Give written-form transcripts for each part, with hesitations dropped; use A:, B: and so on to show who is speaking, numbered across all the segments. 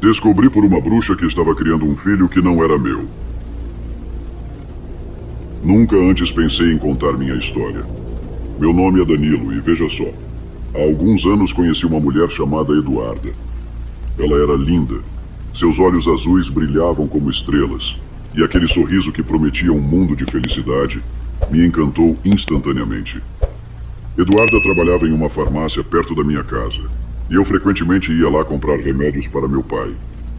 A: Descobri por uma bruxa que estava criando um filho que não era meu. Nunca antes pensei em contar minha história. Meu nome é Danilo e veja só. Há alguns anos conheci uma mulher chamada Eduarda. Ela era linda. Seus olhos azuis brilhavam como estrelas. E aquele sorriso que prometia um mundo de felicidade me encantou instantaneamente. Eduarda trabalhava em uma farmácia perto da minha casa. E eu frequentemente ia lá comprar remédios para meu pai,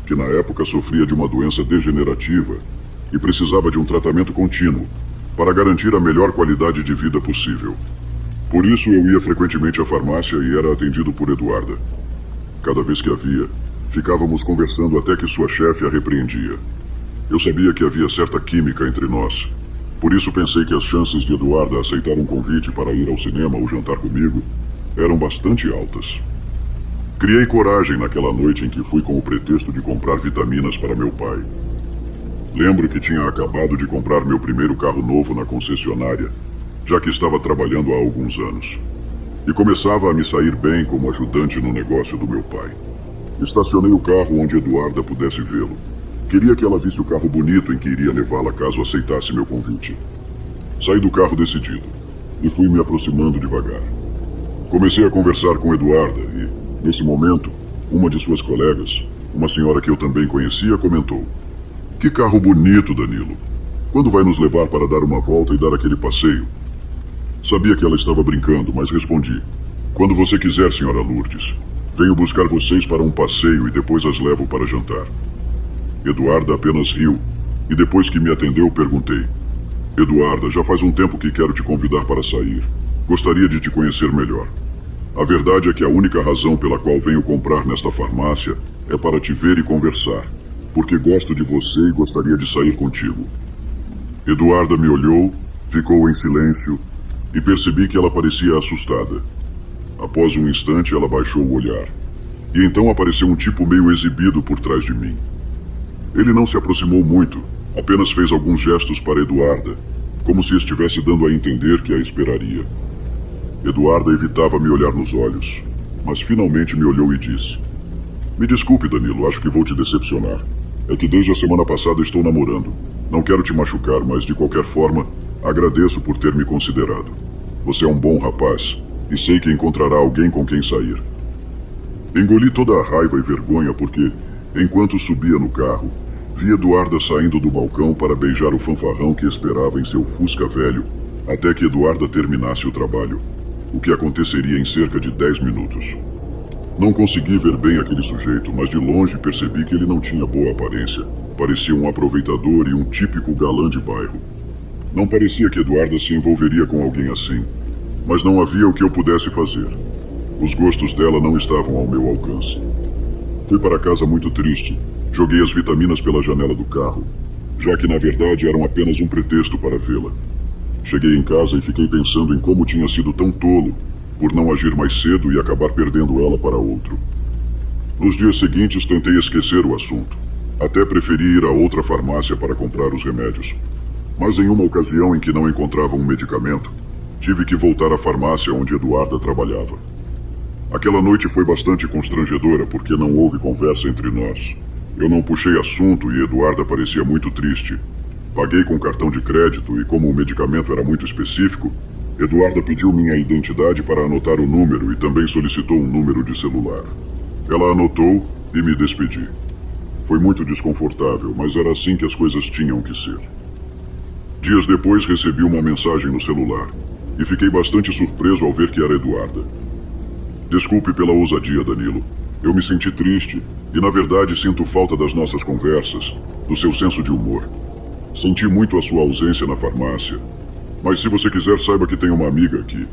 A: que na época sofria de uma doença degenerativa e precisava de um tratamento contínuo para garantir a melhor qualidade de vida possível. Por isso eu ia frequentemente à farmácia e era atendido por Eduarda. Cada vez que a via, ficávamos conversando até que sua chefe a repreendia. Eu sabia que havia certa química entre nós. Por isso pensei que as chances de Eduarda aceitar um convite para ir ao cinema ou jantar comigo eram bastante altas. Criei coragem naquela noite em que fui com o pretexto de comprar vitaminas para meu pai. Lembro que tinha acabado de comprar meu primeiro carro novo na concessionária, já que estava trabalhando há alguns anos. E começava a me sair bem como ajudante no negócio do meu pai. Estacionei o carro onde Eduarda pudesse vê-lo. Queria que ela visse o carro bonito em que iria levá-la caso aceitasse meu convite. Saí do carro decidido e fui me aproximando devagar. Comecei a conversar com Eduarda e, nesse momento, uma de suas colegas, uma senhora que eu também conhecia, comentou: "Que carro bonito, Danilo. Quando vai nos levar para dar uma volta e dar aquele passeio?" Sabia que ela estava brincando, mas respondi: "Quando você quiser, senhora Lourdes. Venho buscar vocês para um passeio e depois as levo para jantar." Eduarda apenas riu, e depois que me atendeu, perguntei: "Eduarda, já faz um tempo que quero te convidar para sair. Gostaria de te conhecer melhor. A verdade é que a única razão pela qual venho comprar nesta farmácia é para te ver e conversar, porque gosto de você e gostaria de sair contigo." Eduarda me olhou, ficou em silêncio e percebi que ela parecia assustada. Após um instante, ela baixou o olhar. E então apareceu um tipo meio exibido por trás de mim. Ele não se aproximou muito, apenas fez alguns gestos para Eduarda, como se estivesse dando a entender que a esperaria. Eduarda evitava me olhar nos olhos, mas finalmente me olhou e disse: "Me desculpe, Danilo, acho que vou te decepcionar. É que desde a semana passada estou namorando. Não quero te machucar, mas de qualquer forma, agradeço por ter me considerado. Você é um bom rapaz e sei que encontrará alguém com quem sair." Engoli toda a raiva e vergonha porque, enquanto subia no carro, vi Eduarda saindo do balcão para beijar o fanfarrão que esperava em seu Fusca velho, até que Eduarda terminasse o trabalho, o que aconteceria em cerca de 10 minutos. Não consegui ver bem aquele sujeito, mas de longe percebi que ele não tinha boa aparência. Parecia um aproveitador e um típico galã de bairro. Não parecia que Eduarda se envolveria com alguém assim, mas não havia o que eu pudesse fazer. Os gostos dela não estavam ao meu alcance. Fui para casa muito triste. Joguei as vitaminas pela janela do carro, já que na verdade eram apenas um pretexto para vê-la. Cheguei em casa e fiquei pensando em como tinha sido tão tolo por não agir mais cedo e acabar perdendo ela para outro. Nos dias seguintes tentei esquecer o assunto. Até preferi ir a outra farmácia para comprar os remédios. Mas em uma ocasião em que não encontrava um medicamento, tive que voltar à farmácia onde Eduarda trabalhava. Aquela noite foi bastante constrangedora porque não houve conversa entre nós. Eu não puxei assunto e Eduarda parecia muito triste. Paguei com cartão de crédito e, como o medicamento era muito específico, Eduarda pediu minha identidade para anotar o número e também solicitou um número de celular. Ela anotou e me despedi. Foi muito desconfortável, mas era assim que as coisas tinham que ser. Dias depois recebi uma mensagem no celular e fiquei bastante surpreso ao ver que era Eduarda. "Desculpe pela ousadia, Danilo. Eu me senti triste e, na verdade, sinto falta das nossas conversas, do seu senso de humor. Senti muito a sua ausência na farmácia, mas se você quiser, saiba que tenho uma amiga aqui."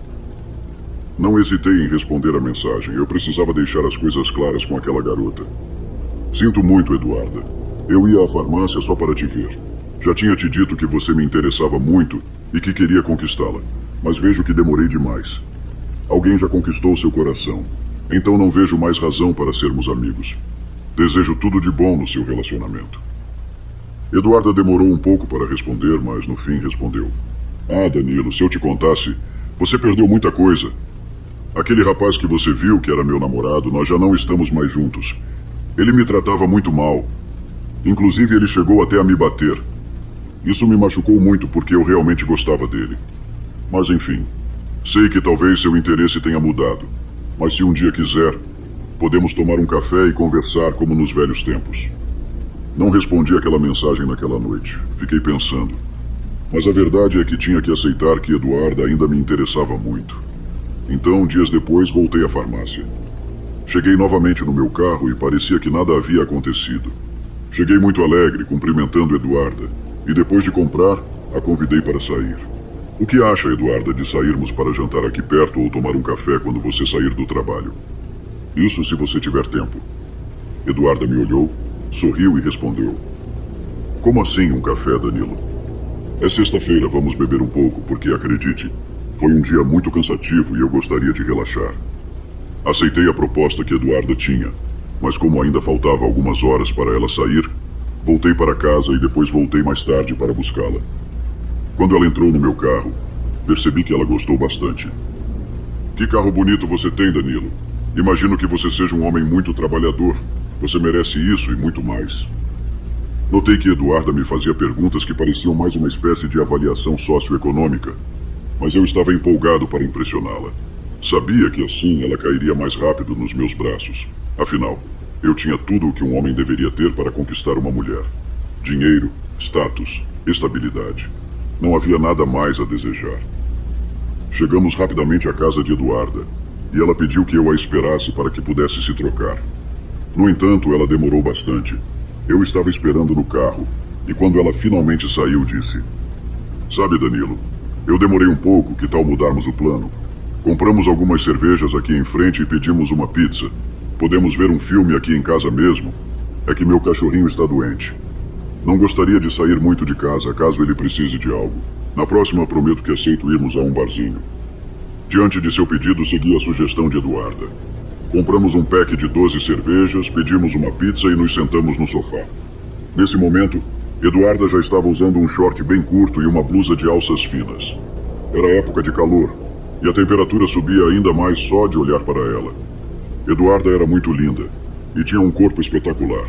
A: Não hesitei em responder a mensagem. Eu precisava deixar as coisas claras com aquela garota. "Sinto muito, Eduarda. Eu ia à farmácia só para te ver. Já tinha te dito que você me interessava muito e que queria conquistá-la, mas vejo que demorei demais. Alguém já conquistou seu coração, então não vejo mais razão para sermos amigos. Desejo tudo de bom no seu relacionamento." Eduarda demorou um pouco para responder, mas no fim respondeu: "Ah, Danilo, se eu te contasse, você perdeu muita coisa. Aquele rapaz que você viu, que era meu namorado, nós já não estamos mais juntos. Ele me tratava muito mal. Inclusive, ele chegou até a me bater. Isso me machucou muito porque eu realmente gostava dele. Mas enfim, sei que talvez seu interesse tenha mudado. Mas se um dia quiser, podemos tomar um café e conversar como nos velhos tempos. Não respondi aquela mensagem naquela noite. Fiquei pensando. Mas a verdade é que tinha que aceitar que Eduarda ainda me interessava muito. Então, dias depois, voltei à farmácia. Cheguei novamente no meu carro e parecia que nada havia acontecido. Cheguei muito alegre, cumprimentando Eduarda, e depois de comprar, a convidei para sair. O que acha, Eduarda, de sairmos para jantar aqui perto ou tomar um café quando você sair do trabalho? Isso se você tiver tempo. Eduarda me olhou, sorriu e respondeu. Como assim um café, Danilo? É sexta-feira, vamos beber um pouco, porque acredite, foi um dia muito cansativo e eu gostaria de relaxar. Aceitei a proposta que Eduarda tinha, mas como ainda faltava algumas horas para ela sair, voltei para casa e depois voltei mais tarde para buscá-la. Quando ela entrou no meu carro, percebi que ela gostou bastante. Que carro bonito você tem, Danilo. Imagino que você seja um homem muito trabalhador. Você merece isso e muito mais. Notei que Eduarda me fazia perguntas que pareciam mais uma espécie de avaliação socioeconômica, mas eu estava empolgado para impressioná-la. Sabia que assim ela cairia mais rápido nos meus braços. Afinal, eu tinha tudo o que um homem deveria ter para conquistar uma mulher. Dinheiro, status, estabilidade. Não havia nada mais a desejar. Chegamos rapidamente à casa de Eduarda, e ela pediu que eu a esperasse para que pudesse se trocar. No entanto, ela demorou bastante. Eu estava esperando no carro, e quando ela finalmente saiu, disse: Sabe, Danilo, eu demorei um pouco, que tal mudarmos o plano? Compramos algumas cervejas aqui em frente e pedimos uma pizza. Podemos ver um filme aqui em casa mesmo? É que meu cachorrinho está doente. Não gostaria de sair muito de casa, caso ele precise de algo. Na próxima, prometo que aceito irmos a um barzinho. Diante de seu pedido, segui a sugestão de Eduarda. Compramos um pack de 12 cervejas, pedimos uma pizza e nos sentamos no sofá. Nesse momento, Eduarda já estava usando um short bem curto e uma blusa de alças finas. Era época de calor, e a temperatura subia ainda mais só de olhar para ela. Eduarda era muito linda, e tinha um corpo espetacular.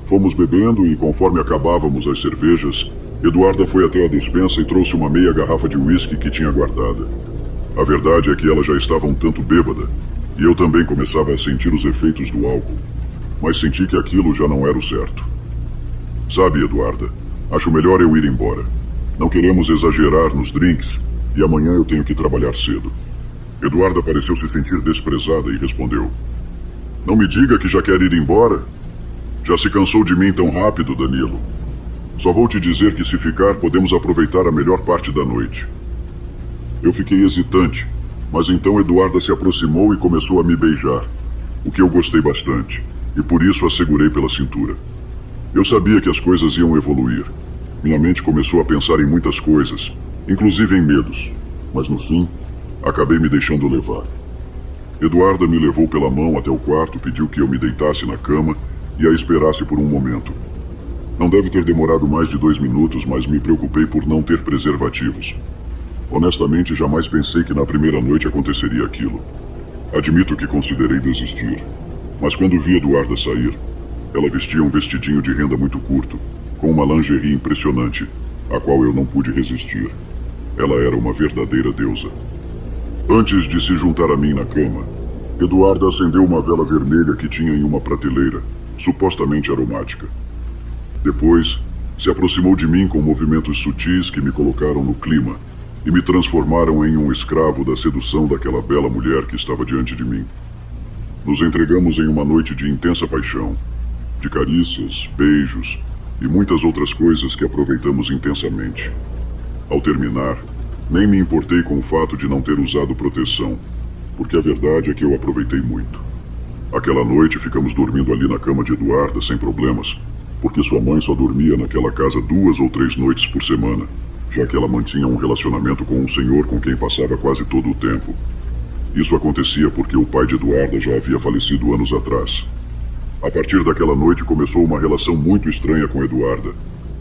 A: Fomos bebendo e, conforme acabávamos as cervejas, Eduarda foi até a despensa e trouxe uma meia garrafa de uísque que tinha guardada. A verdade é que ela já estava um tanto bêbada, e eu também começava a sentir os efeitos do álcool, mas senti que aquilo já não era o certo. Sabe, Eduarda, acho melhor eu ir embora. Não queremos exagerar nos drinks, e amanhã eu tenho que trabalhar cedo. Eduarda pareceu se sentir desprezada e respondeu: Não me diga que já quer ir embora? Já se cansou de mim tão rápido, Danilo? Só vou te dizer que se ficar, podemos aproveitar a melhor parte da noite. Eu fiquei hesitante, mas então Eduarda se aproximou e começou a me beijar, o que eu gostei bastante, e por isso a segurei pela cintura. Eu sabia que as coisas iam evoluir. Minha mente começou a pensar em muitas coisas, inclusive em medos, mas no fim, acabei me deixando levar. Eduarda me levou pela mão até o quarto, pediu que eu me deitasse na cama e a esperasse por um momento. Não deve ter demorado mais de 2 minutos, mas me preocupei por não ter preservativos. Honestamente, jamais pensei que na primeira noite aconteceria aquilo. Admito que considerei desistir, mas quando vi Eduarda sair, ela vestia um vestidinho de renda muito curto, com uma lingerie impressionante, a qual eu não pude resistir. Ela era uma verdadeira deusa. Antes de se juntar a mim na cama, Eduarda acendeu uma vela vermelha que tinha em uma prateleira, supostamente aromática. Depois, se aproximou de mim com movimentos sutis que me colocaram no clima e me transformaram em um escravo da sedução daquela bela mulher que estava diante de mim. Nos entregamos em uma noite de intensa paixão, de carícias, beijos e muitas outras coisas que aproveitamos intensamente. Ao terminar, nem me importei com o fato de não ter usado proteção, porque a verdade é que eu aproveitei muito. Aquela noite ficamos dormindo ali na cama de Eduarda sem problemas, porque sua mãe só dormia naquela casa 2 ou 3 noites por semana, já que ela mantinha um relacionamento com um senhor com quem passava quase todo o tempo. Isso acontecia porque o pai de Eduarda já havia falecido anos atrás. A partir daquela noite começou uma relação muito estranha com Eduarda,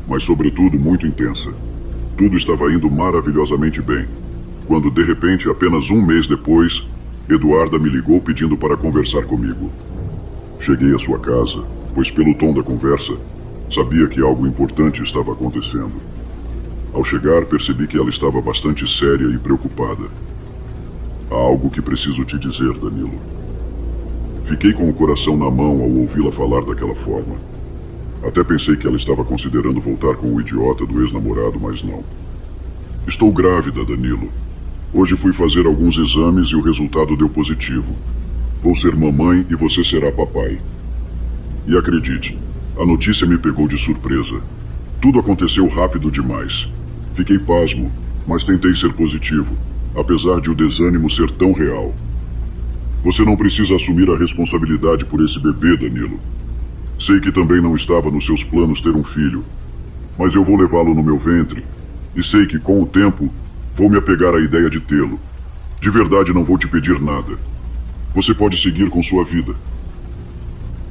A: mas sobretudo muito intensa. Tudo estava indo maravilhosamente bem, quando de repente, apenas 1 mês depois, Eduarda me ligou pedindo para conversar comigo. Cheguei à sua casa, pois pelo tom da conversa, sabia que algo importante estava acontecendo. Ao chegar, percebi que ela estava bastante séria e preocupada. Há algo que preciso te dizer, Danilo. Fiquei com o coração na mão ao ouvi-la falar daquela forma. Até pensei que ela estava considerando voltar com o idiota do ex-namorado, mas não. Estou grávida, Danilo. Hoje fui fazer alguns exames e o resultado deu positivo. Vou ser mamãe e você será papai. E acredite, a notícia me pegou de surpresa. Tudo aconteceu rápido demais. Fiquei pasmo, mas tentei ser positivo, apesar de o desânimo ser tão real. Você não precisa assumir a responsabilidade por esse bebê, Danilo. Sei que também não estava nos seus planos ter um filho, mas eu vou levá-lo no meu ventre e sei que, com o tempo, vou me apegar à ideia de tê-lo. De verdade, não vou te pedir nada. Você pode seguir com sua vida.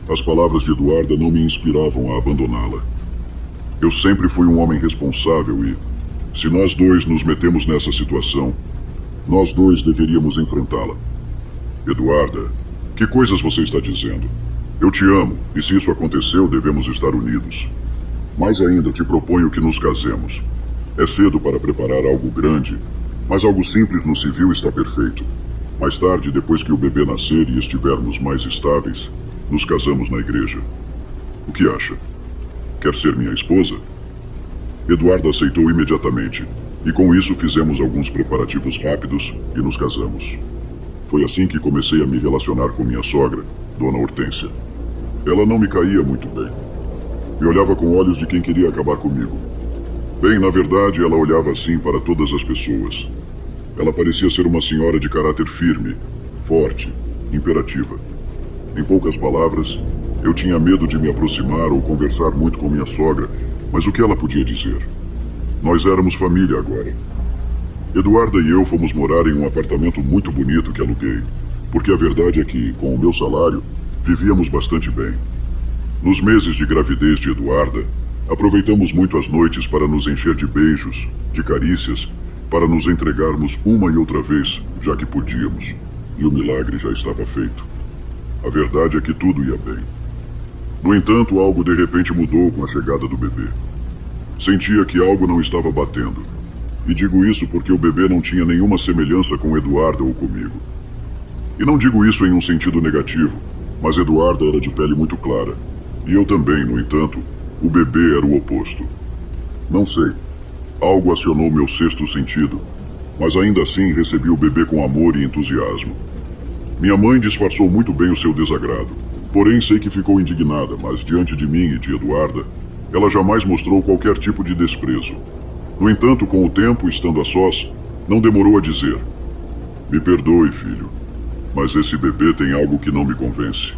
A: As palavras de Eduarda não me inspiravam a abandoná-la. Eu sempre fui um homem responsável e, se nós dois nos metemos nessa situação, nós dois deveríamos enfrentá-la. Eduarda, que coisas você está dizendo? Eu te amo, e se isso aconteceu, devemos estar unidos. Mais ainda, te proponho que nos casemos. É cedo para preparar algo grande, mas algo simples no civil está perfeito. Mais tarde, depois que o bebê nascer e estivermos mais estáveis, nos casamos na igreja. O que acha? Quer ser minha esposa? Eduarda aceitou imediatamente, e com isso fizemos alguns preparativos rápidos e nos casamos. Foi assim que comecei a me relacionar com minha sogra, Dona Hortência. Ela não me caía muito bem. Me olhava com olhos de quem queria acabar comigo. Bem, na verdade, ela olhava assim para todas as pessoas. Ela parecia ser uma senhora de caráter firme, forte, imperativa. Em poucas palavras, eu tinha medo de me aproximar ou conversar muito com minha sogra, mas o que ela podia dizer? Nós éramos família agora. Eduarda e eu fomos morar em um apartamento muito bonito que aluguei, porque a verdade é que, com o meu salário, vivíamos bastante bem. Nos meses de gravidez de Eduarda, aproveitamos muito as noites para nos encher de beijos, de carícias, para nos entregarmos uma e outra vez, já que podíamos, e o milagre já estava feito. A verdade é que tudo ia bem. No entanto, algo de repente mudou com a chegada do bebê. Sentia que algo não estava batendo. E digo isso porque o bebê não tinha nenhuma semelhança com Eduarda ou comigo. E não digo isso em um sentido negativo, mas Eduarda era de pele muito clara. E eu também, no entanto, o bebê era o oposto. Não sei. Algo acionou meu sexto sentido, mas ainda assim recebi o bebê com amor e entusiasmo. Minha mãe disfarçou muito bem o seu desagrado, porém sei que ficou indignada, mas diante de mim e de Eduarda, ela jamais mostrou qualquer tipo de desprezo. No entanto, com o tempo, estando a sós, não demorou a dizer: "Me perdoe, filho, mas esse bebê tem algo que não me convence.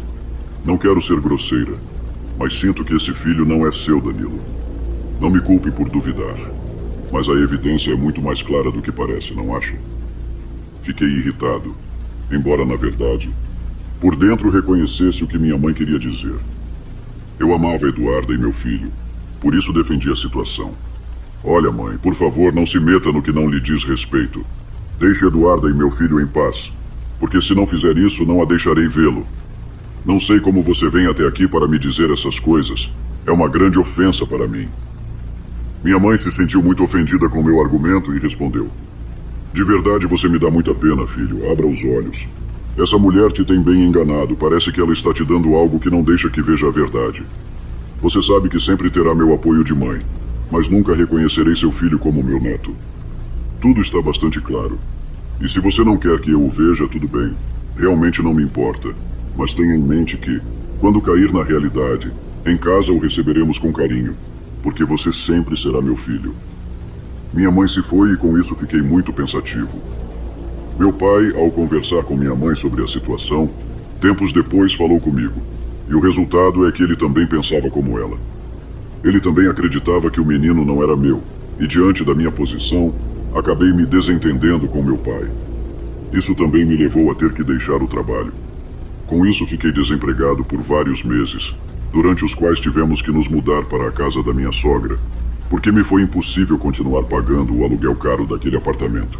A: Não quero ser grosseira, mas sinto que esse filho não é seu, Danilo. Não me culpe por duvidar, mas a evidência é muito mais clara do que parece, não acha?" Fiquei irritado, embora, na verdade, por dentro reconhecesse o que minha mãe queria dizer. Eu amava Eduarda e meu filho, por isso defendi a situação. "Olha, mãe, por favor, não se meta no que não lhe diz respeito. Deixe Eduarda e meu filho em paz, porque se não fizer isso, não a deixarei vê-lo. Não sei como você vem até aqui para me dizer essas coisas. É uma grande ofensa para mim." Minha mãe se sentiu muito ofendida com meu argumento e respondeu: "De verdade, você me dá muita pena, filho. Abra os olhos. Essa mulher te tem bem enganado. Parece que ela está te dando algo que não deixa que veja a verdade. Você sabe que sempre terá meu apoio de mãe, mas nunca reconhecerei seu filho como meu neto. Tudo está bastante claro. E se você não quer que eu o veja, tudo bem. Realmente não me importa. Mas tenha em mente que, quando cair na realidade, em casa o receberemos com carinho, porque você sempre será meu filho." Minha mãe se foi e com isso fiquei muito pensativo. Meu pai, ao conversar com minha mãe sobre a situação, tempos depois falou comigo, e o resultado é que ele também pensava como ela. Ele também acreditava que o menino não era meu, e diante da minha posição, acabei me desentendendo com meu pai. Isso também me levou a ter que deixar o trabalho. Com isso fiquei desempregado por vários meses, durante os quais tivemos que nos mudar para a casa da minha sogra, porque me foi impossível continuar pagando o aluguel caro daquele apartamento.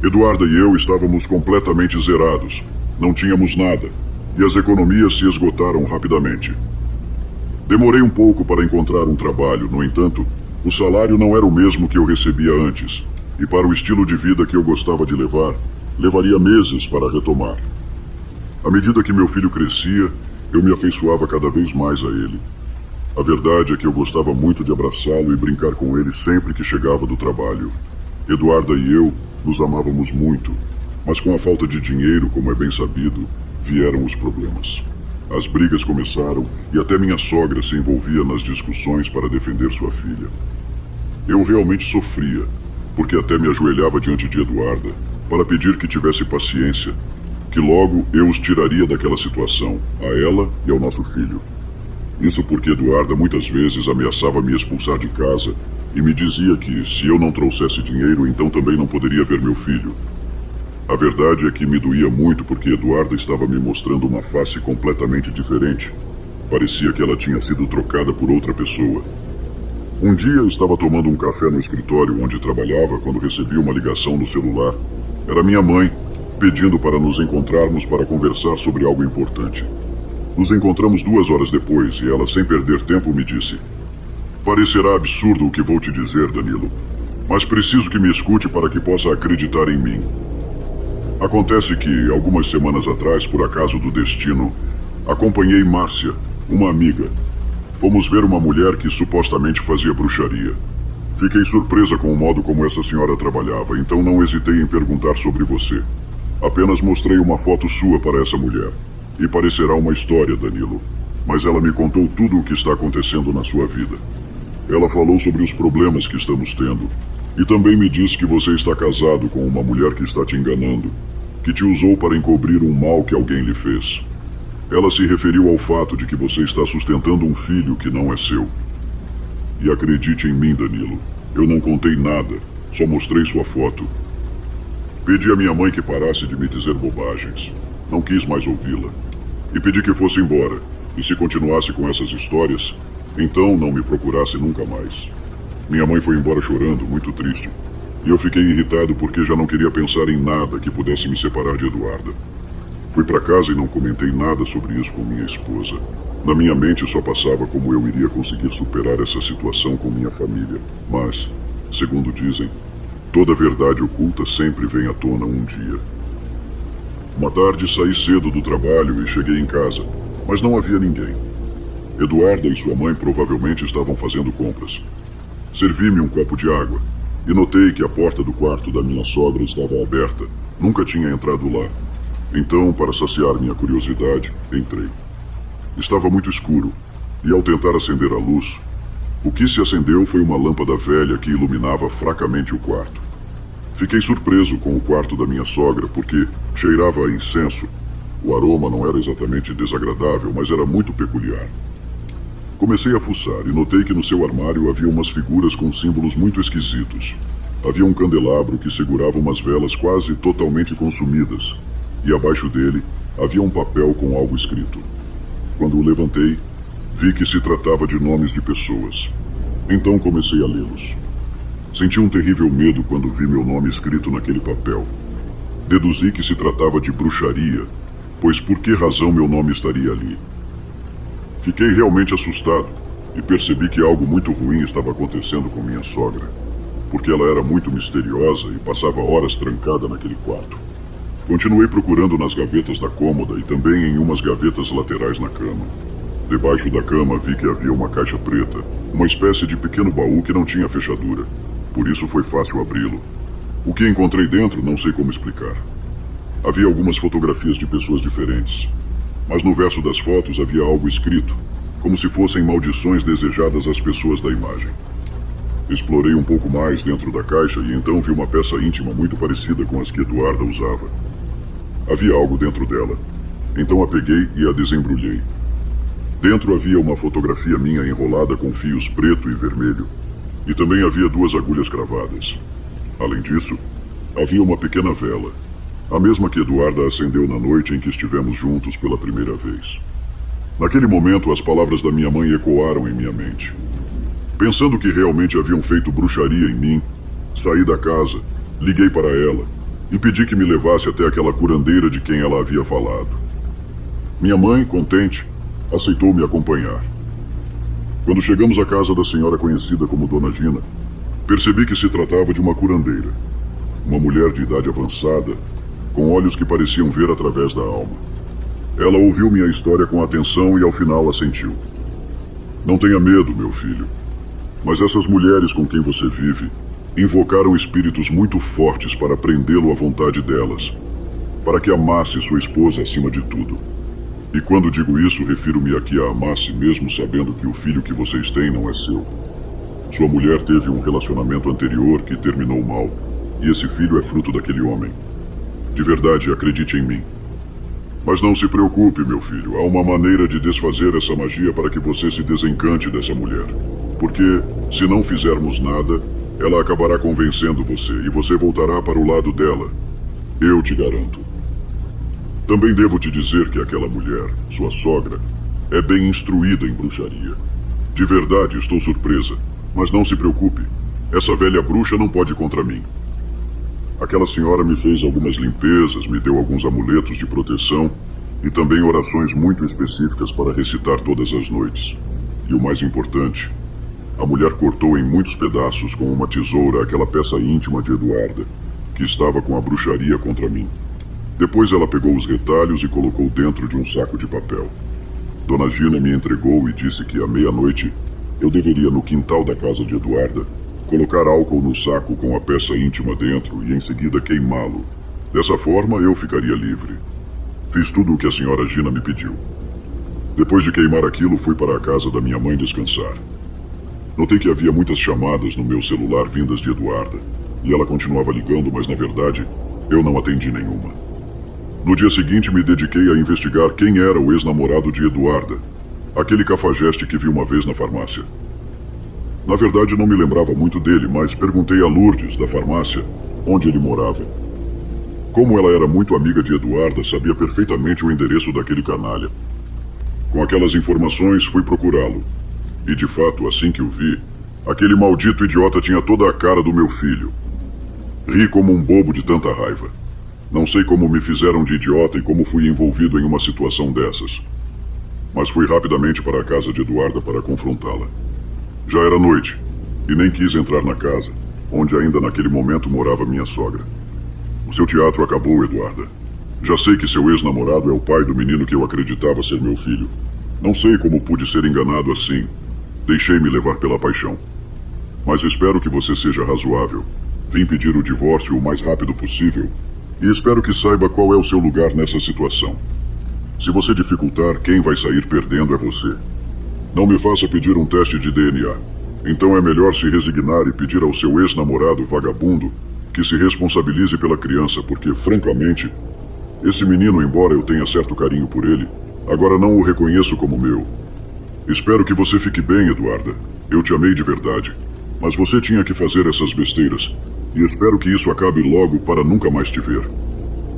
A: Eduarda e eu estávamos completamente zerados, não tínhamos nada, e as economias se esgotaram rapidamente. Demorei um pouco para encontrar um trabalho, no entanto, o salário não era o mesmo que eu recebia antes, e para o estilo de vida que eu gostava de levar, levaria meses para retomar. À medida que meu filho crescia, eu me afeiçoava cada vez mais a ele. A verdade é que eu gostava muito de abraçá-lo e brincar com ele sempre que chegava do trabalho. Eduarda e eu nos amávamos muito, mas com a falta de dinheiro, como é bem sabido, vieram os problemas. As brigas começaram e até minha sogra se envolvia nas discussões para defender sua filha. Eu realmente sofria, porque até me ajoelhava diante de Eduarda para pedir que tivesse paciência, que logo eu os tiraria daquela situação, a ela e ao nosso filho. Isso porque Eduarda muitas vezes ameaçava me expulsar de casa e me dizia que, se eu não trouxesse dinheiro, então também não poderia ver meu filho. A verdade é que me doía muito porque Eduarda estava me mostrando uma face completamente diferente. Parecia que ela tinha sido trocada por outra pessoa. Um dia eu estava tomando um café no escritório onde trabalhava quando recebi uma ligação no celular. Era minha mãe, pedindo para nos encontrarmos para conversar sobre algo importante. Nos encontramos 2 horas depois e ela, sem perder tempo, me disse: "Parecerá absurdo o que vou te dizer, Danilo, mas preciso que me escute para que possa acreditar em mim. Acontece que, algumas semanas atrás, por acaso do destino, acompanhei Márcia, uma amiga. Fomos ver uma mulher que supostamente fazia bruxaria. Fiquei surpresa com o modo como essa senhora trabalhava, então não hesitei em perguntar sobre você. Apenas mostrei uma foto sua para essa mulher. E parecerá uma história, Danilo, mas ela me contou tudo o que está acontecendo na sua vida. Ela falou sobre os problemas que estamos tendo e também me disse que você está casado com uma mulher que está te enganando, que te usou para encobrir um mal que alguém lhe fez. Ela se referiu ao fato de que você está sustentando um filho que não é seu. E acredite em mim, Danilo, eu não contei nada, só mostrei sua foto. Pedi à minha mãe que parasse de me dizer bobagens. Não quis mais ouvi-la. E pedi que fosse embora, e se continuasse com essas histórias, então não me procurasse nunca mais. Minha mãe foi embora chorando, muito triste, e eu fiquei irritado porque já não queria pensar em nada que pudesse me separar de Eduarda. Fui para casa e não comentei nada sobre isso com minha esposa. Na minha mente só passava como eu iria conseguir superar essa situação com minha família. Mas, segundo dizem, toda verdade oculta sempre vem à tona um dia. Uma tarde saí cedo do trabalho e cheguei em casa, mas não havia ninguém. Eduarda e sua mãe provavelmente estavam fazendo compras. Servi-me um copo de água e notei que a porta do quarto da minha sogra estava aberta. Nunca tinha entrado lá. Então, para saciar minha curiosidade, entrei. Estava muito escuro, e ao tentar acender a luz, o que se acendeu foi uma lâmpada velha que iluminava fracamente o quarto. Fiquei surpreso com o quarto da minha sogra porque cheirava a incenso. O aroma não era exatamente desagradável, mas era muito peculiar. Comecei a fuçar e notei que no seu armário havia umas figuras com símbolos muito esquisitos. Havia um candelabro que segurava umas velas quase totalmente consumidas, e abaixo dele havia um papel com algo escrito. Quando o levantei, vi que se tratava de nomes de pessoas. Então comecei a lê-los. Senti um terrível medo quando vi meu nome escrito naquele papel. Deduzi que se tratava de bruxaria, pois por que razão meu nome estaria ali? Fiquei realmente assustado e percebi que algo muito ruim estava acontecendo com minha sogra, porque ela era muito misteriosa e passava horas trancada naquele quarto. Continuei procurando nas gavetas da cômoda e também em umas gavetas laterais na cama. Debaixo da cama vi que havia uma caixa preta, uma espécie de pequeno baú que não tinha fechadura. Por isso foi fácil abri-lo. O que encontrei dentro não sei como explicar. Havia algumas fotografias de pessoas diferentes, mas no verso das fotos havia algo escrito, como se fossem maldições desejadas às pessoas da imagem. Explorei um pouco mais dentro da caixa e então vi uma peça íntima muito parecida com as que Eduarda usava. Havia algo dentro dela, então a peguei e a desembrulhei. Dentro havia uma fotografia minha enrolada com fios preto e vermelho, e também havia 2 agulhas cravadas. Além disso, havia uma pequena vela, a mesma que Eduarda acendeu na noite em que estivemos juntos pela primeira vez. Naquele momento, as palavras da minha mãe ecoaram em minha mente. Pensando que realmente haviam feito bruxaria em mim, saí da casa, liguei para ela e pedi que me levasse até aquela curandeira de quem ela havia falado. Minha mãe, contente, aceitou me acompanhar. Quando chegamos à casa da senhora conhecida como Dona Gina, percebi que se tratava de uma curandeira. Uma mulher de idade avançada, com olhos que pareciam ver através da alma. Ela ouviu minha história com atenção e ao final assentiu. Não tenha medo, meu filho. Mas essas mulheres com quem você vive invocaram espíritos muito fortes para prendê-lo à vontade delas, para que amasse sua esposa acima de tudo. E quando digo isso, refiro-me a que a amasse mesmo sabendo que o filho que vocês têm não é seu. Sua mulher teve um relacionamento anterior que terminou mal, e esse filho é fruto daquele homem. De verdade, acredite em mim. Mas não se preocupe, meu filho, há uma maneira de desfazer essa magia para que você se desencante dessa mulher. Porque, se não fizermos nada, ela acabará convencendo você e você voltará para o lado dela. Eu te garanto. Também devo te dizer que aquela mulher, sua sogra, é bem instruída em bruxaria. De verdade, estou surpresa. Mas não se preocupe. Essa velha bruxa não pode contra mim. Aquela senhora me fez algumas limpezas, me deu alguns amuletos de proteção e também orações muito específicas para recitar todas as noites. E o mais importante, a mulher cortou em muitos pedaços com uma tesoura aquela peça íntima de Eduarda, que estava com a bruxaria contra mim. Depois ela pegou os retalhos e colocou dentro de um saco de papel. Dona Gina me entregou e disse que à meia-noite eu deveria, no quintal da casa de Eduarda, colocar álcool no saco com a peça íntima dentro e em seguida queimá-lo. Dessa forma eu ficaria livre. Fiz tudo o que a senhora Gina me pediu. Depois de queimar aquilo, fui para a casa da minha mãe descansar. Notei que havia muitas chamadas no meu celular vindas de Eduarda, e ela continuava ligando, mas na verdade, eu não atendi nenhuma. No dia seguinte, me dediquei a investigar quem era o ex-namorado de Eduarda, aquele cafajeste que vi uma vez na farmácia. Na verdade, não me lembrava muito dele, mas perguntei a Lourdes, da farmácia, onde ele morava. Como ela era muito amiga de Eduarda, sabia perfeitamente o endereço daquele canalha. Com aquelas informações, fui procurá-lo. E, de fato, assim que o vi, aquele maldito idiota tinha toda a cara do meu filho. Ri como um bobo de tanta raiva. Não sei como me fizeram de idiota e como fui envolvido em uma situação dessas. Mas fui rapidamente para a casa de Eduarda para confrontá-la. Já era noite, e nem quis entrar na casa, onde ainda naquele momento morava minha sogra. O seu teatro acabou, Eduarda. Já sei que seu ex-namorado é o pai do menino que eu acreditava ser meu filho. Não sei como pude ser enganado assim. Deixei-me levar pela paixão. Mas espero que você seja razoável. Vim pedir o divórcio o mais rápido possível, e espero que saiba qual é o seu lugar nessa situação. Se você dificultar, quem vai sair perdendo é você. Não me faça pedir um teste de DNA. Então é melhor se resignar e pedir ao seu ex-namorado vagabundo que se responsabilize pela criança, porque, francamente, esse menino, embora eu tenha certo carinho por ele, agora não o reconheço como meu. Espero que você fique bem, Eduarda. Eu te amei de verdade. Mas você tinha que fazer essas besteiras, e espero que isso acabe logo para nunca mais te ver.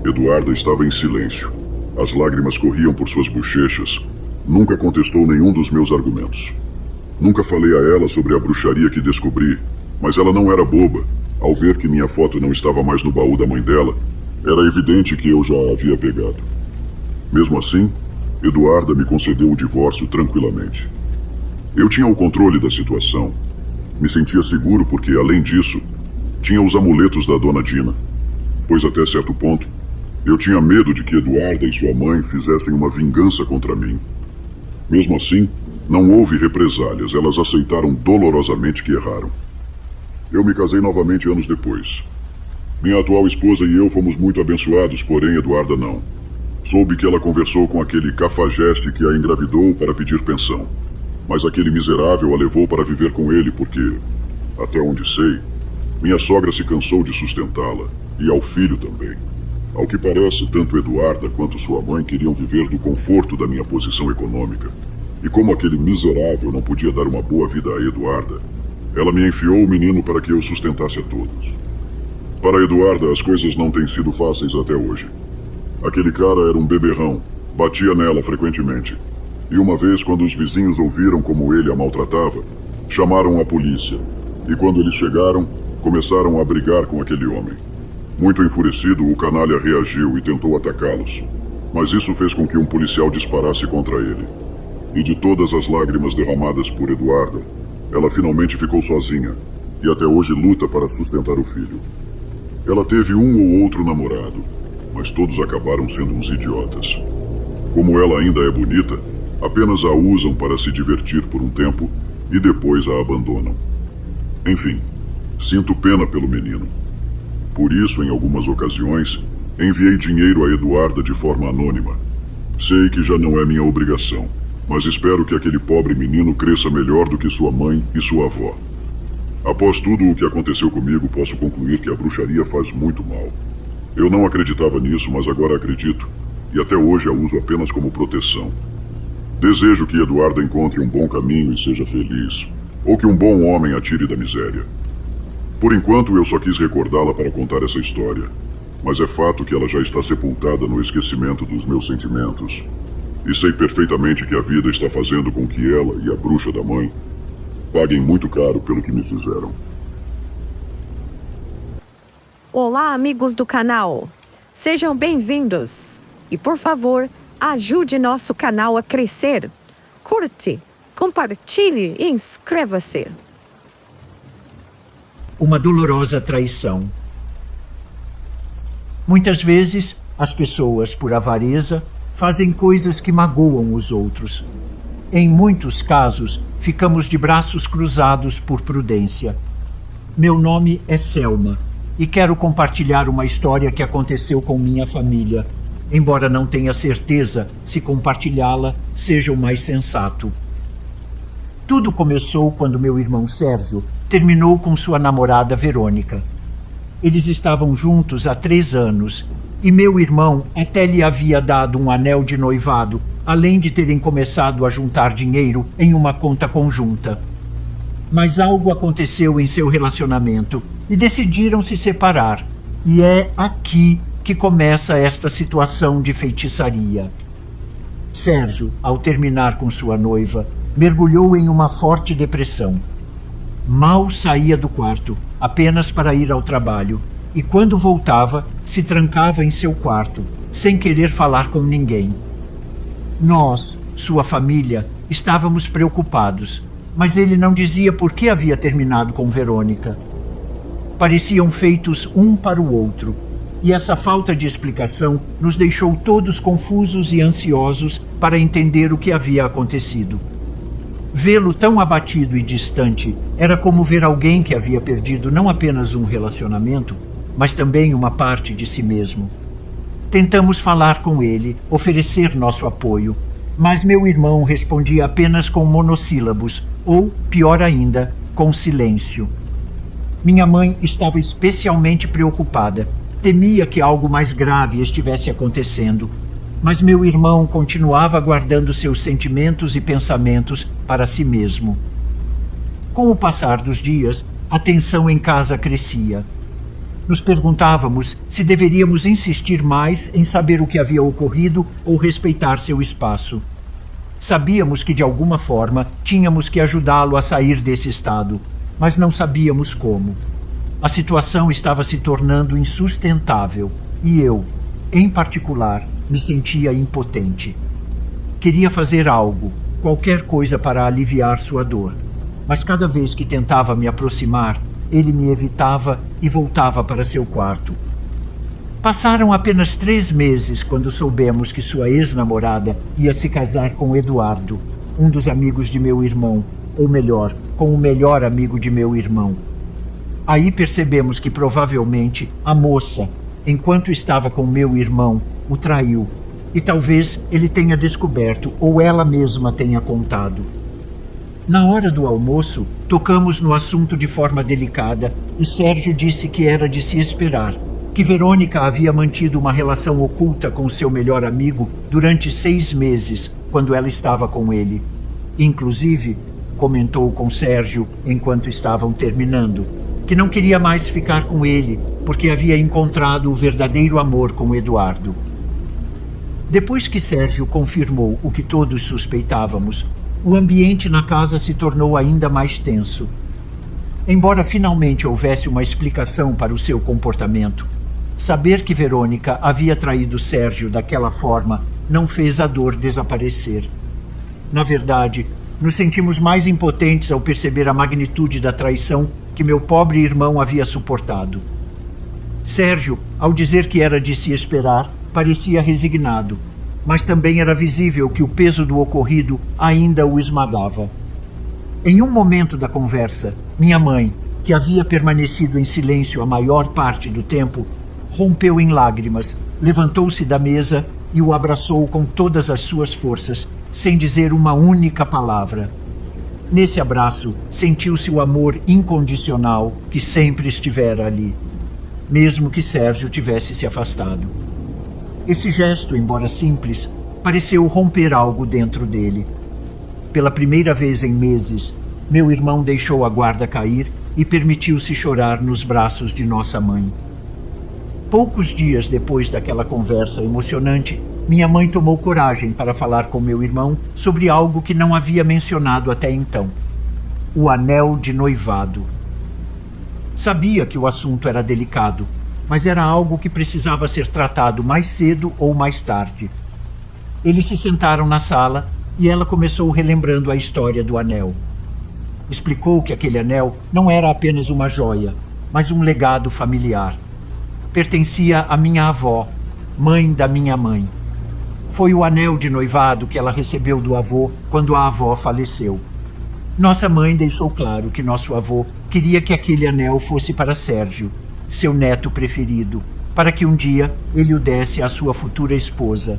A: Eduarda estava em silêncio. As lágrimas corriam por suas bochechas. Nunca contestou nenhum dos meus argumentos. Nunca falei a ela sobre a bruxaria que descobri, mas ela não era boba. Ao ver que minha foto não estava mais no baú da mãe dela, era evidente que eu já a havia pegado. Mesmo assim, Eduarda me concedeu o divórcio tranquilamente. Eu tinha o controle da situação. Me sentia seguro porque, além disso, tinha os amuletos da Dona Gina. Pois até certo ponto, eu tinha medo de que Eduarda e sua mãe fizessem uma vingança contra mim. Mesmo assim, não houve represálias, elas aceitaram dolorosamente que erraram. Eu me casei novamente anos depois. Minha atual esposa e eu fomos muito abençoados, porém Eduarda não. Soube que ela conversou com aquele cafajeste que a engravidou para pedir pensão. Mas aquele miserável a levou para viver com ele porque, até onde sei, minha sogra se cansou de sustentá-la, e ao filho também. Ao que parece, tanto Eduarda quanto sua mãe queriam viver do conforto da minha posição econômica. E como aquele miserável não podia dar uma boa vida a Eduarda, ela me enfiou o menino para que eu sustentasse a todos. Para Eduarda, as coisas não têm sido fáceis até hoje. Aquele cara era um beberrão, batia nela frequentemente. E uma vez, quando os vizinhos ouviram como ele a maltratava, chamaram a polícia. E quando eles chegaram, começaram a brigar com aquele homem. Muito enfurecido, o canalha reagiu e tentou atacá-los. Mas isso fez com que um policial disparasse contra ele. E de todas as lágrimas derramadas por Eduarda, ela finalmente ficou sozinha e até hoje luta para sustentar o filho. Ela teve um ou outro namorado, mas todos acabaram sendo uns idiotas. Como ela ainda é bonita, apenas a usam para se divertir por um tempo e depois a abandonam. Enfim, sinto pena pelo menino. Por isso, em algumas ocasiões, enviei dinheiro a Eduarda de forma anônima. Sei que já não é minha obrigação, mas espero que aquele pobre menino cresça melhor do que sua mãe e sua avó. Após tudo o que aconteceu comigo, posso concluir que a bruxaria faz muito mal. Eu não acreditava nisso, mas agora acredito, e até hoje a uso apenas como proteção. Desejo que Eduarda encontre um bom caminho e seja feliz, ou que um bom homem a tire da miséria. Por enquanto, eu só quis recordá-la para contar essa história, mas é fato que ela já está sepultada no esquecimento dos meus sentimentos. E sei perfeitamente que a vida está fazendo com que ela e a bruxa da mãe paguem muito caro pelo que me fizeram.
B: Olá, amigos do canal! Sejam bem-vindos! E, por favor, ajude nosso canal a crescer. Curte, compartilhe e inscreva-se.
C: Uma dolorosa traição. Muitas vezes, as pessoas, por avareza, fazem coisas que magoam os outros. Em muitos casos, ficamos de braços cruzados por prudência. Meu nome é Selma e quero compartilhar uma história que aconteceu com minha família, embora não tenha certeza se compartilhá-la seja o mais sensato. Tudo começou quando meu irmão Sérgio terminou com sua namorada Verônica. Eles estavam juntos há 3 anos e meu irmão até lhe havia dado um anel de noivado, além de terem começado a juntar dinheiro em uma conta conjunta. Mas algo aconteceu em seu relacionamento e decidiram se separar. E é aqui que começa esta situação de feitiçaria. Sérgio, ao terminar com sua noiva, mergulhou em uma forte depressão. Mal saía do quarto, apenas para ir ao trabalho, e quando voltava, se trancava em seu quarto, sem querer falar com ninguém. Nós, sua família, estávamos preocupados, mas ele não dizia por que havia terminado com Verônica. Pareciam feitos um para o outro, e essa falta de explicação nos deixou todos confusos e ansiosos para entender o que havia acontecido. Vê-lo tão abatido e distante era como ver alguém que havia perdido não apenas um relacionamento, mas também uma parte de si mesmo. Tentamos falar com ele, oferecer nosso apoio, mas meu irmão respondia apenas com monossílabos, ou, pior ainda, com silêncio. Minha mãe estava especialmente preocupada, temia que algo mais grave estivesse acontecendo, mas meu irmão continuava guardando seus sentimentos e pensamentos para si mesmo. Com o passar dos dias, a tensão em casa crescia. Nos perguntávamos se deveríamos insistir mais em saber o que havia ocorrido ou respeitar seu espaço. Sabíamos que, de alguma forma, tínhamos que ajudá-lo a sair desse estado, mas não sabíamos como. A situação estava se tornando insustentável e eu, em particular, me sentia impotente. Queria fazer algo, qualquer coisa para aliviar sua dor, mas cada vez que tentava me aproximar, ele me evitava e voltava para seu quarto. Passaram apenas 3 meses quando soubemos que sua ex-namorada ia se casar com Eduardo, um dos amigos de meu irmão, ou melhor, com o melhor amigo de meu irmão. Aí percebemos que provavelmente a moça, enquanto estava com meu irmão, o traiu, e talvez ele tenha descoberto ou ela mesma tenha contado. Na hora do almoço, tocamos no assunto de forma delicada e Sérgio disse que era de se esperar, que Verônica havia mantido uma relação oculta com seu melhor amigo durante 6 meses, quando ela estava com ele. Inclusive, comentou com Sérgio enquanto estavam terminando, que não queria mais ficar com ele porque havia encontrado o verdadeiro amor com Eduardo. Depois que Sérgio confirmou o que todos suspeitávamos, o ambiente na casa se tornou ainda mais tenso. Embora finalmente houvesse uma explicação para o seu comportamento, saber que Verônica havia traído Sérgio daquela forma não fez a dor desaparecer. Na verdade, nos sentimos mais impotentes ao perceber a magnitude da traição que meu pobre irmão havia suportado. Sérgio, ao dizer que era de se esperar, parecia resignado, mas também era visível que o peso do ocorrido ainda o esmagava. Em um momento da conversa, minha mãe, que havia permanecido em silêncio a maior parte do tempo, rompeu em lágrimas, levantou-se da mesa e o abraçou com todas as suas forças, sem dizer uma única palavra. Nesse abraço, sentiu-se o amor incondicional que sempre estivera ali, mesmo que Sérgio tivesse se afastado. Esse gesto, embora simples, pareceu romper algo dentro dele. Pela primeira vez em meses, meu irmão deixou a guarda cair e permitiu-se chorar nos braços de nossa mãe. Poucos dias depois daquela conversa emocionante, minha mãe tomou coragem para falar com meu irmão sobre algo que não havia mencionado até então: o anel de noivado. Sabia que o assunto era delicado, mas era algo que precisava ser tratado mais cedo ou mais tarde. Eles se sentaram na sala e ela começou relembrando a história do anel. Explicou que aquele anel não era apenas uma joia, mas um legado familiar. Pertencia à minha avó, mãe da minha mãe. Foi o anel de noivado que ela recebeu do avô quando a avó faleceu. Nossa mãe deixou claro que nosso avô queria que aquele anel fosse para Sérgio, seu neto preferido, para que um dia ele o desse à sua futura esposa.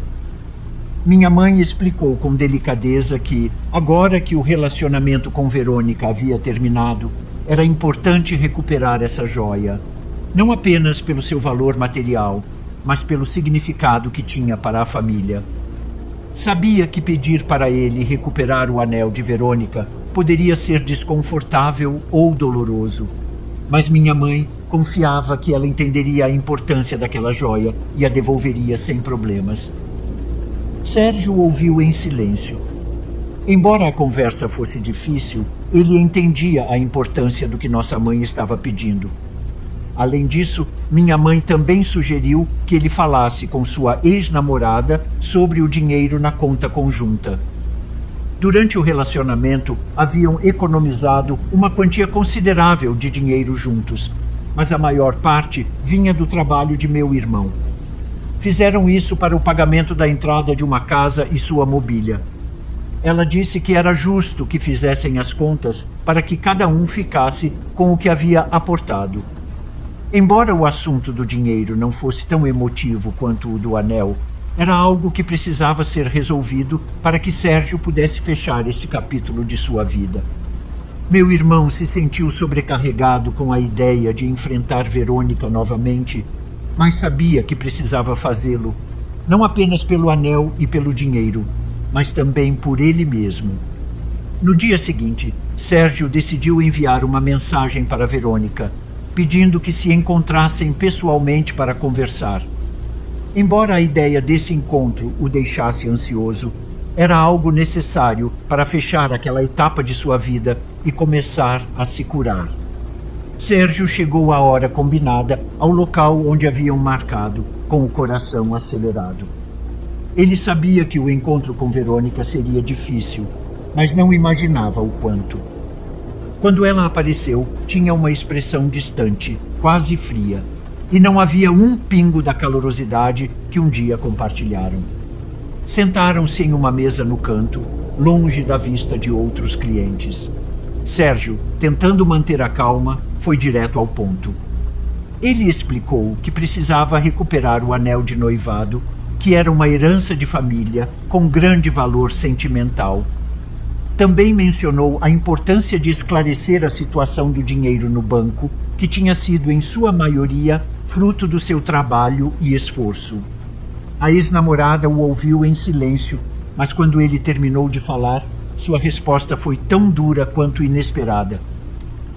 C: Minha mãe explicou com delicadeza que, agora que o relacionamento com Verônica havia terminado, era importante recuperar essa joia, não apenas pelo seu valor material, mas pelo significado que tinha para a família. Sabia que pedir para ele recuperar o anel de Verônica poderia ser desconfortável ou doloroso, mas minha mãe confiava que ela entenderia a importância daquela joia e a devolveria sem problemas. Sérgio ouviu em silêncio. Embora a conversa fosse difícil, ele entendia a importância do que nossa mãe estava pedindo. Além disso, minha mãe também sugeriu que ele falasse com sua ex-namorada sobre o dinheiro na conta conjunta. Durante o relacionamento, haviam economizado uma quantia considerável de dinheiro juntos, mas a maior parte vinha do trabalho de meu irmão. Fizeram isso para o pagamento da entrada de uma casa e sua mobília. Ela disse que era justo que fizessem as contas para que cada um ficasse com o que havia aportado. Embora o assunto do dinheiro não fosse tão emotivo quanto o do anel, era algo que precisava ser resolvido para que Sérgio pudesse fechar esse capítulo de sua vida. Meu irmão se sentiu sobrecarregado com a ideia de enfrentar Verônica novamente, mas sabia que precisava fazê-lo, não apenas pelo anel e pelo dinheiro, mas também por ele mesmo. No dia seguinte, Sérgio decidiu enviar uma mensagem para Verônica, pedindo que se encontrassem pessoalmente para conversar. Embora a ideia desse encontro o deixasse ansioso, era algo necessário para fechar aquela etapa de sua vida e começar a se curar. Sérgio chegou à hora combinada ao local onde haviam marcado, com o coração acelerado. Ele sabia que o encontro com Verônica seria difícil, mas não imaginava o quanto. Quando ela apareceu, tinha uma expressão distante, quase fria, e não havia um pingo da calorosidade que um dia compartilharam. Sentaram-se em uma mesa no canto, longe da vista de outros clientes. Sérgio, tentando manter a calma, foi direto ao ponto. Ele explicou que precisava recuperar o anel de noivado, que era uma herança de família com grande valor sentimental. Também mencionou a importância de esclarecer a situação do dinheiro no banco, que tinha sido, em sua maioria, fruto do seu trabalho e esforço. A ex-namorada o ouviu em silêncio, mas quando ele terminou de falar, sua resposta foi tão dura quanto inesperada.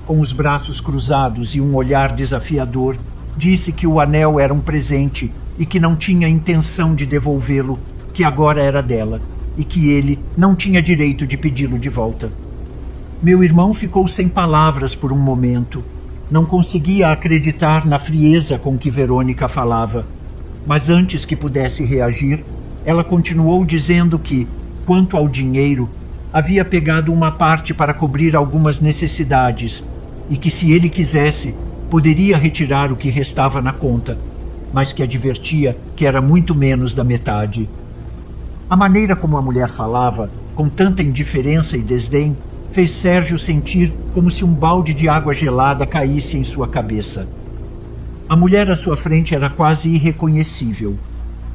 C: Com os braços cruzados e um olhar desafiador, disse que o anel era um presente e que não tinha intenção de devolvê-lo, que agora era dela, e que ele não tinha direito de pedi-lo de volta. Meu irmão ficou sem palavras por um momento. Não conseguia acreditar na frieza com que Verônica falava, mas antes que pudesse reagir, ela continuou dizendo que, quanto ao dinheiro, havia pegado uma parte para cobrir algumas necessidades e que, se ele quisesse, poderia retirar o que restava na conta, mas que advertia que era muito menos da metade. A maneira como a mulher falava, com tanta indiferença e desdém, fez Sérgio sentir como se um balde de água gelada caísse em sua cabeça. A mulher à sua frente era quase irreconhecível,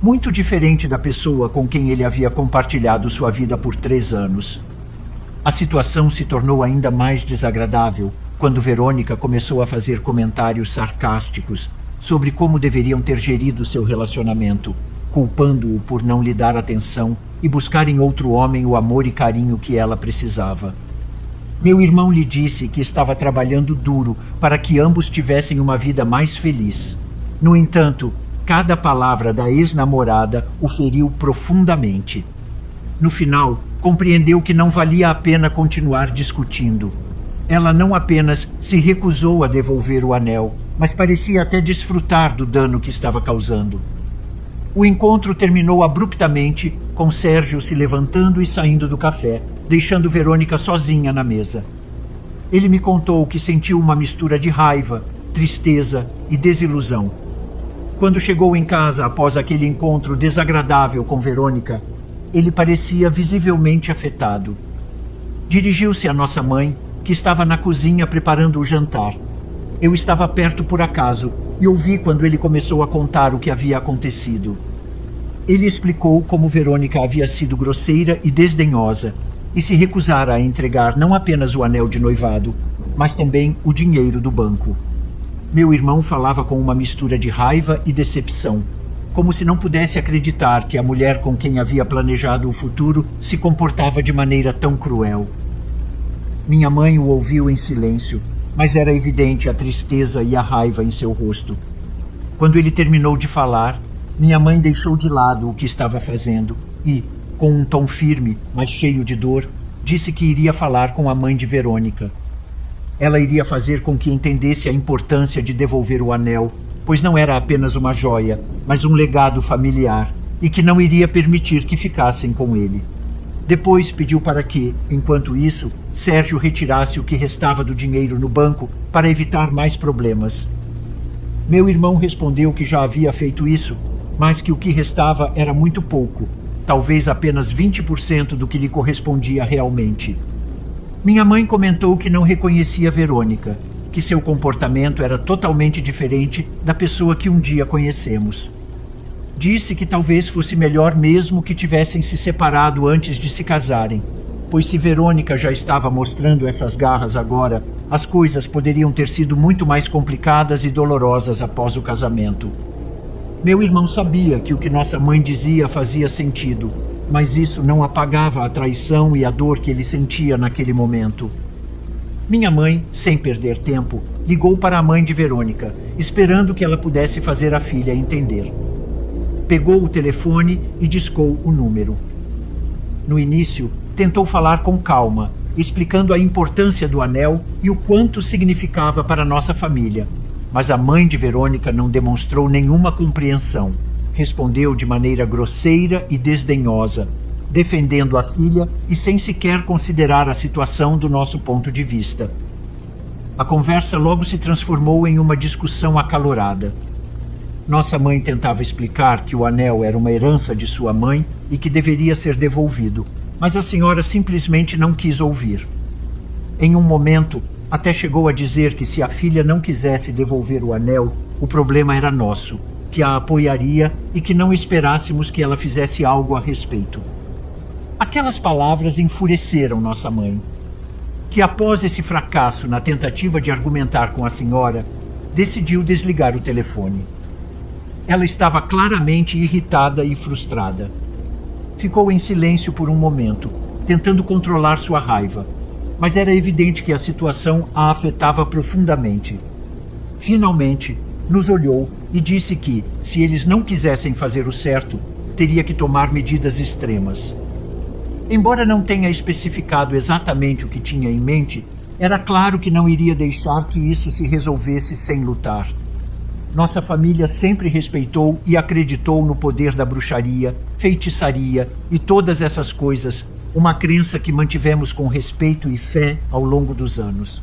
C: muito diferente da pessoa com quem ele havia compartilhado sua vida por 3 anos. A situação se tornou ainda mais desagradável quando Verônica começou a fazer comentários sarcásticos sobre como deveriam ter gerido seu relacionamento, culpando-o por não lhe dar atenção e buscar em outro homem o amor e carinho que ela precisava. Meu irmão lhe disse que estava trabalhando duro para que ambos tivessem uma vida mais feliz. No entanto, cada palavra da ex-namorada o feriu profundamente. No final, compreendeu que não valia a pena continuar discutindo. Ela não apenas se recusou a devolver o anel, mas parecia até desfrutar do dano que estava causando. O encontro terminou abruptamente, com Sérgio se levantando e saindo do café, deixando Verônica sozinha na mesa. Ele me contou que sentiu uma mistura de raiva, tristeza e desilusão. Quando chegou em casa após aquele encontro desagradável com Verônica, ele parecia visivelmente afetado. Dirigiu-se à nossa mãe, que estava na cozinha preparando o jantar. Eu estava perto por acaso e ouvi quando ele começou a contar o que havia acontecido. Ele explicou como Verônica havia sido grosseira e desdenhosa e se recusara a entregar não apenas o anel de noivado, mas também o dinheiro do banco. Meu irmão falava com uma mistura de raiva e decepção, como se não pudesse acreditar que a mulher com quem havia planejado o futuro se comportava de maneira tão cruel. Minha mãe o ouviu em silêncio, mas era evidente a tristeza e a raiva em seu rosto. Quando ele terminou de falar, minha mãe deixou de lado o que estava fazendo e, com um tom firme, mas cheio de dor, disse que iria falar com a mãe de Verônica. Ela iria fazer com que entendesse a importância de devolver o anel, pois não era apenas uma joia, mas um legado familiar, e que não iria permitir que ficassem com ele. Depois pediu para que, enquanto isso, Sérgio retirasse o que restava do dinheiro no banco para evitar mais problemas. Meu irmão respondeu que já havia feito isso, mas que o que restava era muito pouco, talvez apenas 20% do que lhe correspondia realmente. Minha mãe comentou que não reconhecia Verônica, que seu comportamento era totalmente diferente da pessoa que um dia conhecemos. Disse que talvez fosse melhor mesmo que tivessem se separado antes de se casarem, pois se Verônica já estava mostrando essas garras agora, as coisas poderiam ter sido muito mais complicadas e dolorosas após o casamento. Meu irmão sabia que o que nossa mãe dizia fazia sentido, mas isso não apagava a traição e a dor que ele sentia naquele momento. Minha mãe, sem perder tempo, ligou para a mãe de Verônica, esperando que ela pudesse fazer a filha entender. Pegou o telefone e discou o número. No início, tentou falar com calma, explicando a importância do anel e o quanto significava para nossa família. Mas a mãe de Verônica não demonstrou nenhuma compreensão. Respondeu de maneira grosseira e desdenhosa, defendendo a filha e sem sequer considerar a situação do nosso ponto de vista. A conversa logo se transformou em uma discussão acalorada. Nossa mãe tentava explicar que o anel era uma herança de sua mãe e que deveria ser devolvido, mas a senhora simplesmente não quis ouvir. Em um momento, até chegou a dizer que se a filha não quisesse devolver o anel, o problema era nosso, que a apoiaria e que não esperássemos que ela fizesse algo a respeito. Aquelas palavras enfureceram nossa mãe, que após esse fracasso na tentativa de argumentar com a senhora, decidiu desligar o telefone. Ela estava claramente irritada e frustrada. Ficou em silêncio por um momento, tentando controlar sua raiva, mas era evidente que a situação a afetava profundamente. Finalmente, nos olhou e disse que, se eles não quisessem fazer o certo, teria que tomar medidas extremas. Embora não tenha especificado exatamente o que tinha em mente, era claro que não iria deixar que isso se resolvesse sem lutar. Nossa família sempre respeitou e acreditou no poder da bruxaria, feitiçaria e todas essas coisas uma crença que mantivemos com respeito e fé ao longo dos anos.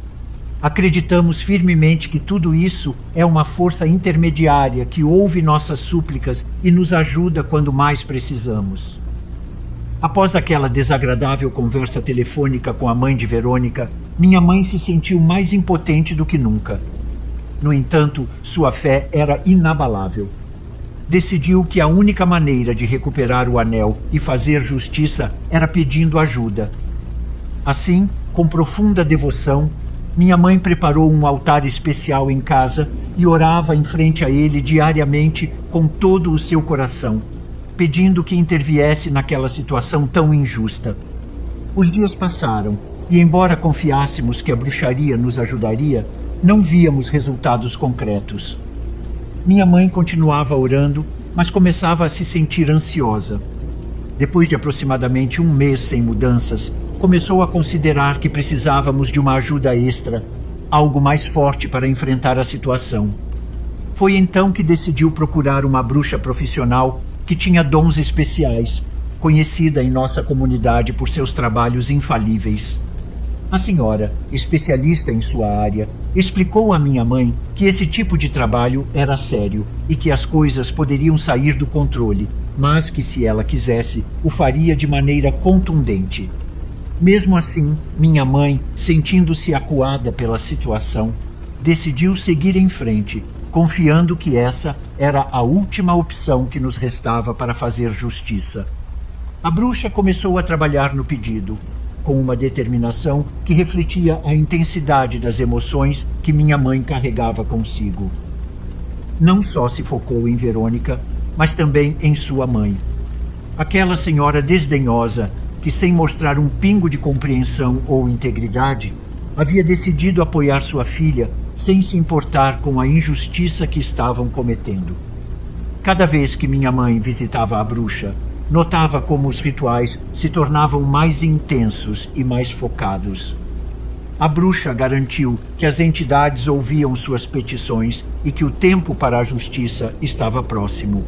C: Acreditamos firmemente que tudo isso é uma força intermediária que ouve nossas súplicas e nos ajuda quando mais precisamos. Após aquela desagradável conversa telefônica com a mãe de Verônica, minha mãe se sentiu mais impotente do que nunca. No entanto, sua fé era inabalável. Decidiu que a única maneira de recuperar o anel e fazer justiça era pedindo ajuda. Assim, com profunda devoção, minha mãe preparou um altar especial em casa e orava em frente a ele diariamente com todo o seu coração, pedindo que interviesse naquela situação tão injusta. Os dias passaram e, embora confiássemos que a bruxaria nos ajudaria, não víamos resultados concretos. Minha mãe continuava orando, mas começava a se sentir ansiosa. Depois de aproximadamente 1 mês sem mudanças, começou a considerar que precisávamos de uma ajuda extra, algo mais forte para enfrentar a situação. Foi então que decidiu procurar uma bruxa profissional que tinha dons especiais, conhecida em nossa comunidade por seus trabalhos infalíveis. A senhora, especialista em sua área, explicou à minha mãe que esse tipo de trabalho era sério e que as coisas poderiam sair do controle, mas que, se ela quisesse, o faria de maneira contundente. Mesmo assim, minha mãe, sentindo-se acuada pela situação, decidiu seguir em frente, confiando que essa era a última opção que nos restava para fazer justiça. A bruxa começou a trabalhar no pedido, com uma determinação que refletia a intensidade das emoções que minha mãe carregava consigo. Não só se focou em Verônica, mas também em sua mãe. Aquela senhora desdenhosa que, sem mostrar um pingo de compreensão ou integridade, havia decidido apoiar sua filha sem se importar com a injustiça que estavam cometendo. Cada vez que minha mãe visitava a bruxa, notava como os rituais se tornavam mais intensos e mais focados. A bruxa garantiu que as entidades ouviam suas petições e que o tempo para a justiça estava próximo.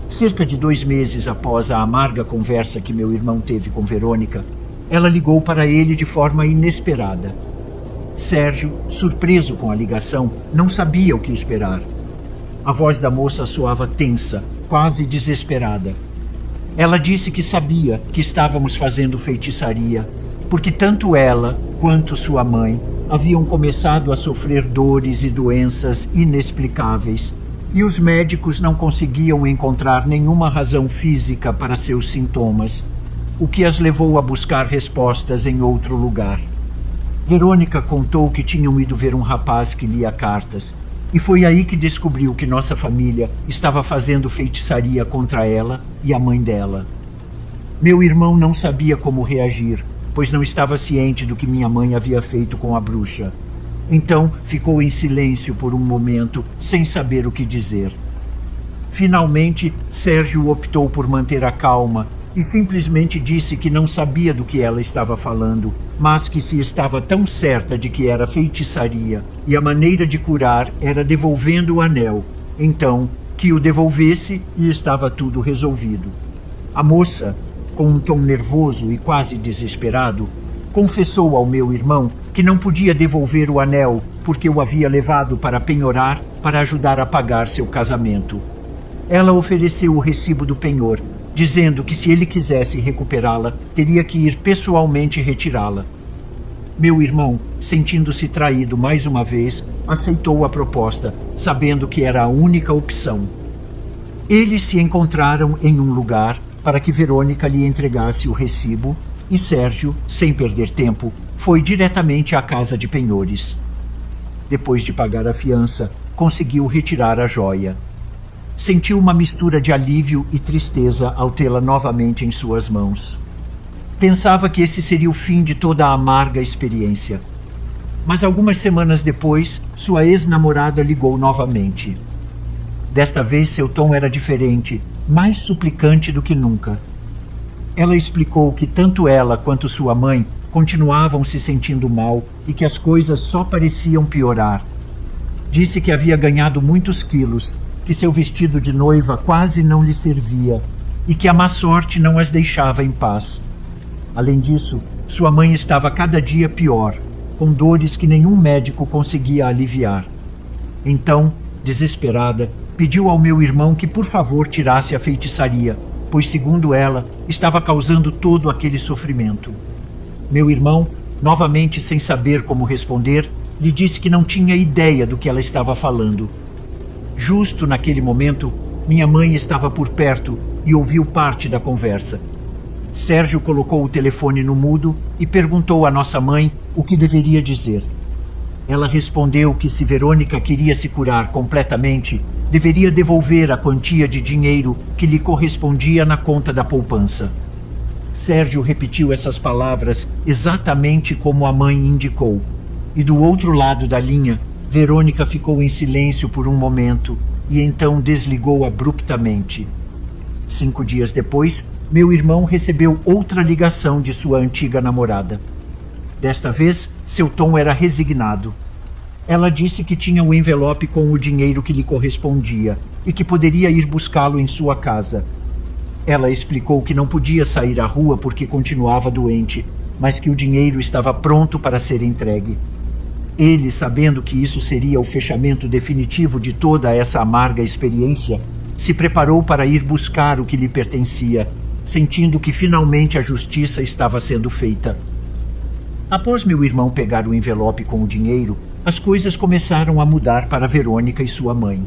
C: Cerca de 2 meses após a amarga conversa que meu irmão teve com Verônica, ela ligou para ele de forma inesperada. Sérgio, surpreso com a ligação, não sabia o que esperar. A voz da moça soava tensa, quase desesperada. Ela disse que sabia que estávamos fazendo feitiçaria, porque tanto ela quanto sua mãe haviam começado a sofrer dores e doenças inexplicáveis, e os médicos não conseguiam encontrar nenhuma razão física para seus sintomas, o que as levou a buscar respostas em outro lugar. Verônica contou que tinham ido ver um rapaz que lia cartas, e foi aí que descobriu que nossa família estava fazendo feitiçaria contra ela e a mãe dela. Meu irmão não sabia como reagir, pois não estava ciente do que minha mãe havia feito com a bruxa. Então ficou em silêncio por um momento, sem saber o que dizer. Finalmente, Sérgio optou por manter a calma e simplesmente disse que não sabia do que ela estava falando, mas que se estava tão certa de que era feitiçaria e a maneira de curar era devolvendo o anel, então que o devolvesse e estava tudo resolvido. A moça, com um tom nervoso e quase desesperado, confessou ao meu irmão que não podia devolver o anel porque o havia levado para penhorar para ajudar a pagar seu casamento. Ela ofereceu o recibo do penhor, dizendo que se ele quisesse recuperá-la, teria que ir pessoalmente retirá-la. Meu irmão, sentindo-se traído mais uma vez, aceitou a proposta, sabendo que era a única opção. Eles se encontraram em um lugar para que Verônica lhe entregasse o recibo e Sérgio, sem perder tempo, foi diretamente à casa de penhores. Depois de pagar a fiança, conseguiu retirar a joia. Sentiu uma mistura de alívio e tristeza ao tê-la novamente em suas mãos. Pensava que esse seria o fim de toda a amarga experiência. Mas algumas semanas depois, sua ex-namorada ligou novamente. Desta vez seu tom era diferente, mais suplicante do que nunca. Ela explicou que tanto ela quanto sua mãe continuavam se sentindo mal e que as coisas só pareciam piorar. Disse que havia ganhado muitos quilos, que seu vestido de noiva quase não lhe servia e que a má sorte não as deixava em paz. Além disso, sua mãe estava cada dia pior, com dores que nenhum médico conseguia aliviar. Então, desesperada, pediu ao meu irmão que por favor tirasse a feitiçaria, pois, segundo ela, estava causando todo aquele sofrimento. Meu irmão, novamente sem saber como responder, lhe disse que não tinha ideia do que ela estava falando. Justo naquele momento, minha mãe estava por perto e ouviu parte da conversa. Sérgio colocou o telefone no mudo e perguntou à nossa mãe o que deveria dizer. Ela respondeu que se Verônica queria se curar completamente, deveria devolver a quantia de dinheiro que lhe correspondia na conta da poupança. Sérgio repetiu essas palavras exatamente como a mãe indicou. E do outro lado da linha, Verônica ficou em silêncio por um momento e então desligou abruptamente. 5 dias depois, meu irmão recebeu outra ligação de sua antiga namorada. Desta vez, seu tom era resignado. Ela disse que tinha o envelope com o dinheiro que lhe correspondia e que poderia ir buscá-lo em sua casa. Ela explicou que não podia sair à rua porque continuava doente, mas que o dinheiro estava pronto para ser entregue. Ele, sabendo que isso seria o fechamento definitivo de toda essa amarga experiência, se preparou para ir buscar o que lhe pertencia, sentindo que finalmente a justiça estava sendo feita. Após meu irmão pegar o envelope com o dinheiro, as coisas começaram a mudar para Verônica e sua mãe.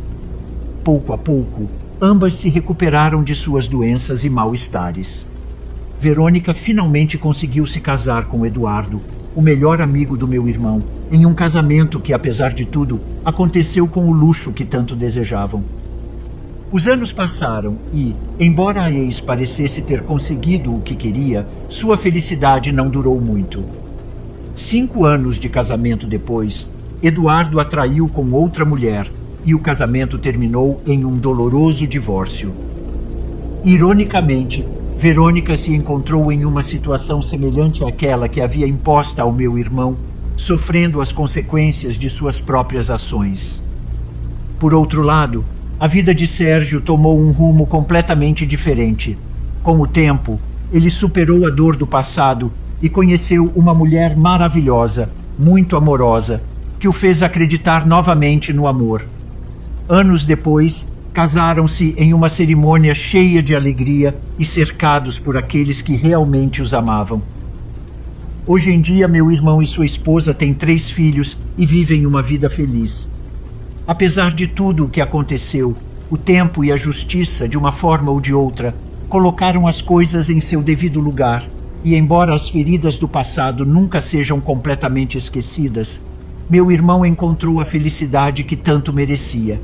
C: Pouco a pouco, ambas se recuperaram de suas doenças e mal-estares. Verônica finalmente conseguiu se casar com Eduardo, o melhor amigo do meu irmão, em um casamento que, apesar de tudo, aconteceu com o luxo que tanto desejavam. Os anos passaram e, embora a ex parecesse ter conseguido o que queria, sua felicidade não durou muito. 5 anos de casamento depois, Eduardo a traiu com outra mulher e o casamento terminou em um doloroso divórcio. Ironicamente, Verônica se encontrou em uma situação semelhante àquela que havia imposta ao meu irmão, sofrendo as consequências de suas próprias ações. Por outro lado, a vida de Sérgio tomou um rumo completamente diferente. Com o tempo, ele superou a dor do passado e conheceu uma mulher maravilhosa, muito amorosa, que o fez acreditar novamente no amor. Anos depois, casaram-se em uma cerimônia cheia de alegria e cercados por aqueles que realmente os amavam. Hoje em dia, meu irmão e sua esposa têm 3 filhos e vivem uma vida feliz. Apesar de tudo o que aconteceu, o tempo e a justiça, de uma forma ou de outra, colocaram as coisas em seu devido lugar, e embora as feridas do passado nunca sejam completamente esquecidas, meu irmão encontrou a felicidade que tanto merecia.